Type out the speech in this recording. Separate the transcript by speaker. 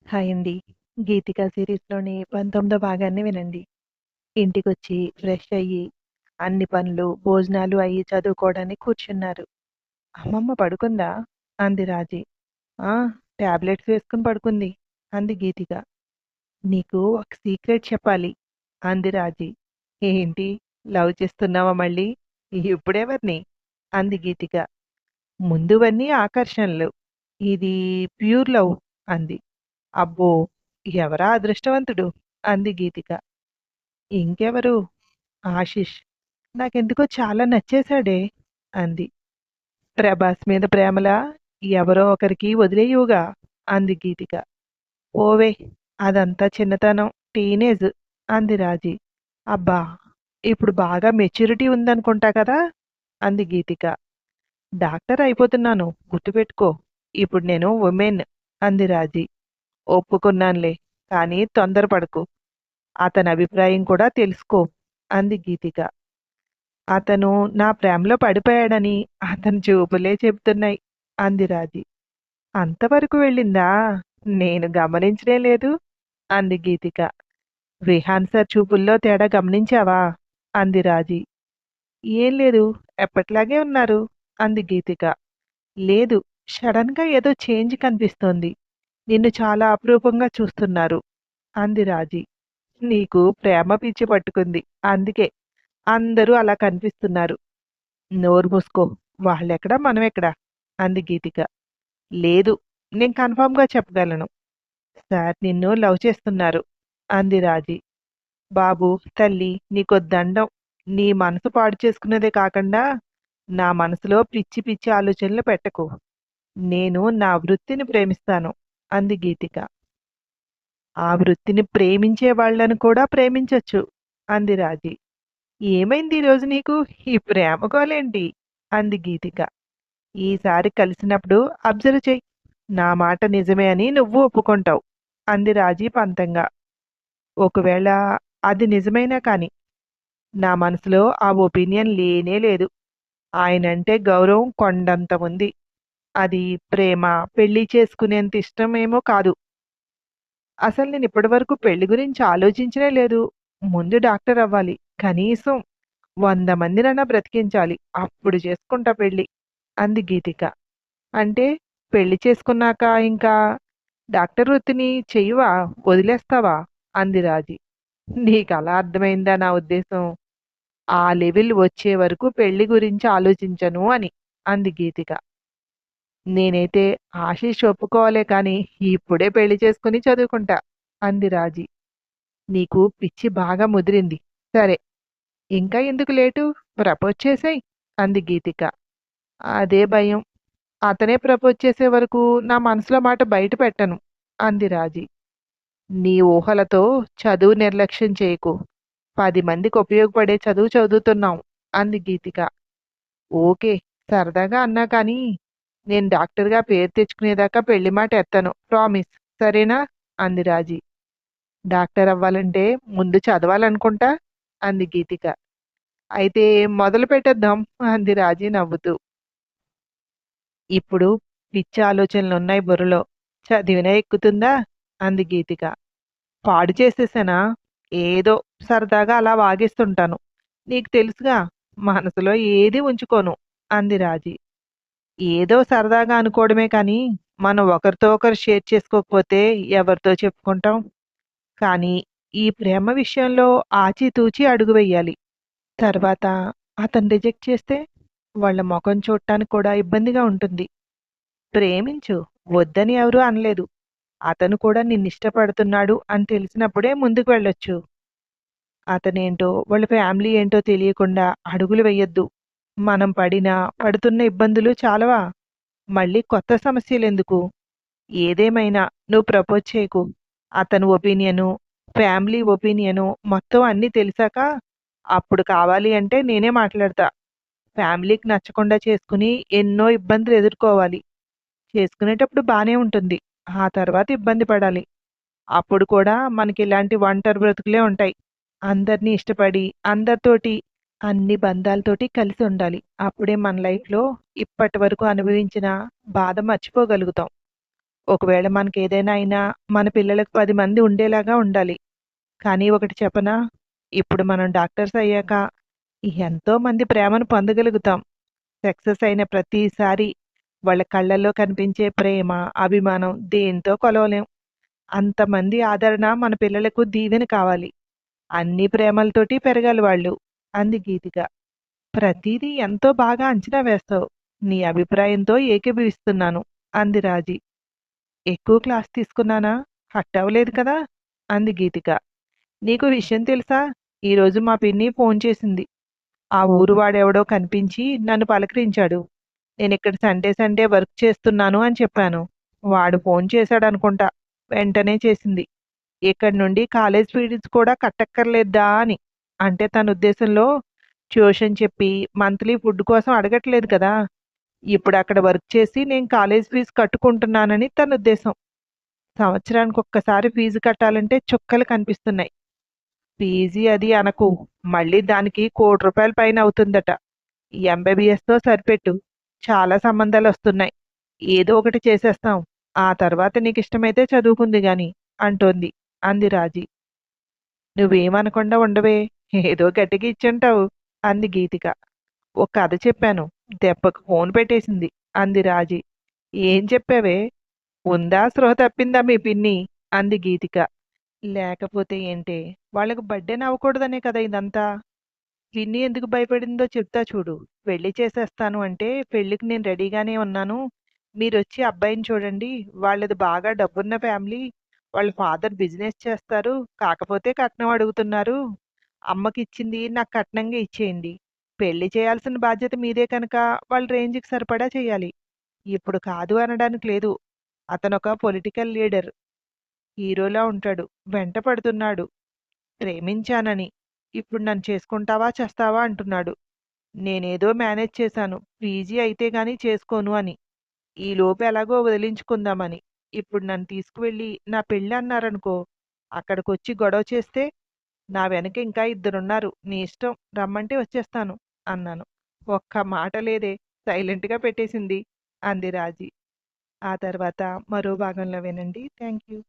Speaker 1: Hi అండి. 'గీతిక' సీరీస్‌లోని 19వ భాగాన్ని వినండి. ఇంటికొచ్చి ఫ్రెష్ అయ్యి, అన్ని పనులు, భోజనాలు అయ్యి చదువుకోవడానికి కూర్చున్నారు. "అమ్మమ్మ పడుకుందా?" అంది రాజీ. "ఆ! టాబ్లెట్స్ వేసుకొని పడుకుంది" అంది గీతిక. "నీకు ఒక సీక్రెట్ చెప్పాలి" అంది రాజీ. "ఏంటి? లవ్ చేస్తున్నావా మళ్ళీ? ఇప్పుడెవర్ని?" అంది గీతిక. "ముందువన్నీ ఆకర్షణలు. ఇది ప్యూర్ లవ్" అంది. "అబ్బో! ఎవరా అదృష్టవంతుడు?" అంది గీతిక. "ఇంకెవరు? ఆశిష్. నాకెందుకో చాలా నచ్చేశాడే" అంది. "ప్రభాస్ మీద ప్రేమలా? ఎవరో ఒకరికి వదిలేయువుగా" అంది గీతిక. "పోవే, అదంతా చిన్నతనం, టీనేజ్" అంది రాజీ. "అబ్బా! ఇప్పుడు బాగా మెచ్యూరిటీ ఉందనుకుంటా కదా" అంది గీతిక. "డాక్టర్ అయిపోతున్నాను గుర్తుపెట్టుకో. ఇప్పుడు నేను వుమెన్" అంది రాజీ. "ఒప్పుకున్నానులే, కానీ తొందరపడకు. అతని అభిప్రాయం కూడా తెలుసుకో" అంది గీతిక. "అతను నా ప్రేమలో పడిపోయాడని అతని చూపులే చెబుతున్నాయి" అంది రాజీ. "అంతవరకు వెళ్ళిందా? నేను గమనించనే లేదు" అంది గీతిక. "విహాన్ సార్ చూపుల్లో తేడా గమనించావా?" అంది రాజీ. "ఏం లేదు, ఎప్పట్లాగే ఉన్నారు" అంది గీతిక. "లేదు, సడన్‌గా ఏదో చేంజ్ కనిపిస్తోంది. నిన్ను చాలా అపురూపంగా చూస్తున్నారు" అంది రాజీ. "నీకు ప్రేమ పిచ్చి పట్టుకుంది. అందుకే అందరూ అలా కనిపిస్తున్నారు." "నోరు మూసుకో. వాళ్ళెక్కడ మనమెక్కడ" అంది గీతిక. "లేదు, నేను కన్ఫర్మ్‌గా చెప్పగలను. సార్ నిన్ను లవ్ చేస్తున్నారు" అంది రాజీ. "బాబు, తల్లి, నీకో దండం. నీ మనసు పాడు చేసుకునేదే కాకుండా నా మనసులో పిచ్చి పిచ్చి ఆలోచనలు పెట్టకు. నేను నా వృత్తిని ప్రేమిస్తాను" అంది గీతిక. "ఆ వృత్తిని ప్రేమించే వాళ్ళను కూడా ప్రేమించొచ్చు" అంది రాజీ. "ఏమైంది ఈరోజు నీకు? ఈ ప్రేమ గోలేంటి?" అంది గీతిక. "ఈసారి కలిసినప్పుడు అబ్జర్వ్ చెయ్యి. నా మాట నిజమే అని నువ్వు ఒప్పుకుంటావు" అంది రాజీ పంతంగా. "ఒకవేళ అది నిజమైనా కాని, నా మనసులో ఆ ఒపీనియన్ లేనే లేదు. ఆయనంటే గౌరవం కొండంత ఉంది. అది ప్రేమ, పెళ్లి చేసుకునేంత ఇష్టమేమో కాదు. అసలు నేను ఇప్పటివరకు పెళ్లి గురించి ఆలోచించనే లేదు. ముందు డాక్టర్ అవ్వాలి. కనీసం 100 మందినన్నా బ్రతికించాలి. అప్పుడు చేసుకుంటా పెళ్లి" అంది గీతిక. "అంటే పెళ్లి చేసుకున్నాక ఇంకా డాక్టర్ వృత్తిని చెయ్యవా? వదిలేస్తావా?" అంది రాజీ. "నీకలా అర్థమైందా నా ఉద్దేశం? ఆ లెవెల్ వచ్చే వరకు పెళ్లి గురించి ఆలోచించను" అని అంది గీతిక. "నేనైతే ఆశీష్ ఒప్పుకోవాలే కానీ ఇప్పుడే పెళ్లి చేసుకుని చదువుకుంటా" అంది రాజీ. "నీకు పిచ్చి బాగా ముదిరింది. సరే, ఇంకా ఎందుకు లేటు? ప్రపోజ్ చేసేయ్" అంది గీతిక. "అదే భయం. అతనే ప్రపోజ్ చేసే వరకు నా మనసులో మాట బయట పెట్టను" అంది రాజీ. "నీ ఊహలతో చదువు నిర్లక్ష్యం చేయకు. 10 మందికి ఉపయోగపడే చదువు చదువుతున్నాం" అంది గీతిక. "ఓకే, సరదాగా అన్నా కానీ నేను డాక్టర్‌గా పేరు తెచ్చుకునేదాకా పెళ్లి మాట ఎత్తను. ప్రామిస్. సరేనా?" అంది రాజీ. "డాక్టర్ అవ్వాలంటే ముందు చదవాలనుకుంటా" అంది గీతిక. "అయితే మొదలు పెట్టేద్దాం" అంది రాజీ నవ్వుతూ. "ఇప్పుడు పిచ్చి ఆలోచనలున్నాయి బుర్రలో. చదివినా ఎక్కుతుందా?" అంది గీతిక. "పాడు చేసేసానా? ఏదో సరదాగా అలా వాగేస్తుంటాను. నీకు తెలుసుగా, మనసులో ఏది ఉంచుకోను" అంది రాజీ. "ఏదో సరదాగా అనుకోవడమే కానీ, మనం ఒకరితో ఒకరు షేర్ చేసుకోకపోతే ఎవరితో చెప్పుకుంటాం? కానీ ఈ ప్రేమ విషయంలో ఆచితూచి అడుగు వెయ్యాలి. తర్వాత అతను రిజెక్ట్ చేస్తే వాళ్ళ మొఖం చూడటానికి కూడా ఇబ్బందిగా ఉంటుంది. ప్రేమించు, వద్దని ఎవరూ అనలేదు. అతను కూడా నిన్నిష్టపడుతున్నాడు అని తెలిసినప్పుడే ముందుకు వెళ్ళొచ్చు. అతనేంటో, వాళ్ళ ఫ్యామిలీ ఏంటో తెలియకుండా అడుగులు వెయ్యొద్దు. మనం పడుతున్న ఇబ్బందులు చాలవా? మళ్ళీ కొత్త సమస్యలెందుకు? ఏదేమైనా నువ్వు ప్రపోజ్ చేయకు. అతని ఒపీనియను, ఫ్యామిలీ ఒపీనియను మొత్తం అన్నీ తెలిసాక అప్పుడు కావాలి అంటే నేనే మాట్లాడతా. ఫ్యామిలీకి నచ్చకుండా చేసుకుని ఎన్నో ఇబ్బందులు ఎదుర్కోవాలి. చేసుకునేటప్పుడు బానే ఉంటుంది. ఆ తర్వాత ఇబ్బంది పడాలి. అప్పుడు కూడా మనకిలాంటి ఒంటరి బ్రతుకులే ఉంటాయి. అందరిని ఇష్టపడి, అందరితోటి, అన్ని బంధాలతోటి కలిసి ఉండాలి. అప్పుడే మన లైఫ్‌లో ఇప్పటి వరకు అనుభవించిన బాధ మర్చిపోగలుగుతాం. ఒకవేళ మనకేదైనా అయినా మన పిల్లలకు 10 మంది ఉండేలాగా ఉండాలి. కానీ ఒకటి చెప్పనా? ఇప్పుడు మనం డాక్టర్స్ అయ్యాక ఎంతో మంది ప్రేమను పొందగలుగుతాం. సక్సెస్ అయిన ప్రతిసారి వాళ్ళ కళ్ళల్లో కనిపించే ప్రేమ, అభిమానం దేనితో కొలవలేం. అంతమంది ఆదరణ మన పిల్లలకు దీవెన కావాలి. అన్ని ప్రేమలతోటి పెరగాలి వాళ్ళు అంది గీతిక. ప్రతీదీ ఎంతో బాగా అంచనా వేస్తావు. నీ అభిప్రాయంతో ఏకీభవిస్తున్నాను అంది రాజీ. ఎక్కువ క్లాస్ తీసుకున్నానా? హర్ట్ అవ్వలేదు కదా అంది గీతిక. నీకు విషయం తెలుసా? ఈరోజు మా పిన్ని ఫోన్ చేసింది. ఆ ఊరు వాడెవడో కనిపించి నన్ను పలకరించాడు. నేనిక్కడ సండే సండే వర్క్ చేస్తున్నాను అని చెప్పాను. వాడు ఫోన్ చేశాడనుకుంటా. వెంటనే చేసింది. ఇక్కడి నుండి కాలేజ్ ఫీజు కూడా కట్టక్కర్లేదా అని. అంటే తన ఉద్దేశంలో ట్యూషన్ చెప్పి మంత్లీ ఫుడ్ కోసం అడగట్లేదు కదా! ఇప్పుడు అక్కడ వర్క్ చేసి నేను కాలేజ్ ఫీజు కట్టుకుంటున్నానని తన ఉద్దేశం. సంవత్సరానికి ఒక్కసారి ఫీజు కట్టాలంటే చుక్కలు కనిపిస్తున్నాయి. పీజీ అది అనకు. మళ్ళీ దానికి ₹1,00,00,000 పైన అవుతుందట. ఈ ఎంబీబీఎస్‌తో సరిపెట్టు. చాలా సంబంధాలొస్తున్నాయి. ఏదో ఒకటి చేసేస్తాం. ఆ తర్వాత నీకిష్టమైతే చదువుకుంది గాని అంటోంది. అంది రాజీ. నువ్వేమనకుండా ఉండవే. ఏదో గట్టిగా ఇచ్చుంటావు అంది గీతిక. ఓ కథ చెప్పాను. దెబ్బకు ఫోన్ పెట్టేసింది అంది రాజీ. ఏం చెప్పావే? ఉందా స్పృహ తప్పిందా మీ పిన్ని? అంది గీతిక. లేకపోతే ఏంటే? వాళ్ళకి బర్డెన్ అవ్వకూడదనే కదా ఇదంతా. పిన్ని ఎందుకు భయపడిందో చెప్తా చూడు. పెళ్లి చేసేస్తాను అంటే పెళ్ళికి నేను రెడీగానే ఉన్నాను. మీరొచ్చి అబ్బాయిని చూడండి. వాళ్ళది బాగా డబ్బున్న ఫ్యామిలీ. వాళ్ళ ఫాదర్ బిజినెస్ చేస్తారు. కాకపోతే కట్నం అడుగుతున్నారు. అమ్మకిచ్చింది నాకు కట్నంగా ఇచ్చేయండి. పెళ్లి చేయాల్సిన బాధ్యత మీదే కనుక వాళ్ళ రేంజ్‌కి సరిపడా చేయాలి. ఇప్పుడు కాదు అనడానికి లేదు. అతనొక పొలిటికల్ లీడర్. హీరోలా ఉంటాడు. వెంట పడుతున్నాడు. ప్రేమించానని. ఇప్పుడు నన్ను చేసుకుంటావా? చస్తావా? అంటున్నాడు. నేనేదో మేనేజ్ చేశాను. పీజీ అయితే గాని చేసుకోను అని. ఈలోపు ఎలాగో వదిలించుకుందామని. ఇప్పుడు నన్ను తీసుకువెళ్ళి నా పెళ్లి అన్నారనుకో, అక్కడికొచ్చి గొడవ చేస్తే, నా వెనక ఇంకా ఇద్దరున్నారు. నీ ఇష్టం రమ్మంటే వచ్చేస్తాను అన్నాను. ఒక్క మాట లేదే సైలెంట్‌గా పెట్టేసింది అంది రాజీ. ఆ తర్వాత మరో భాగంలో వినండి. Thank you.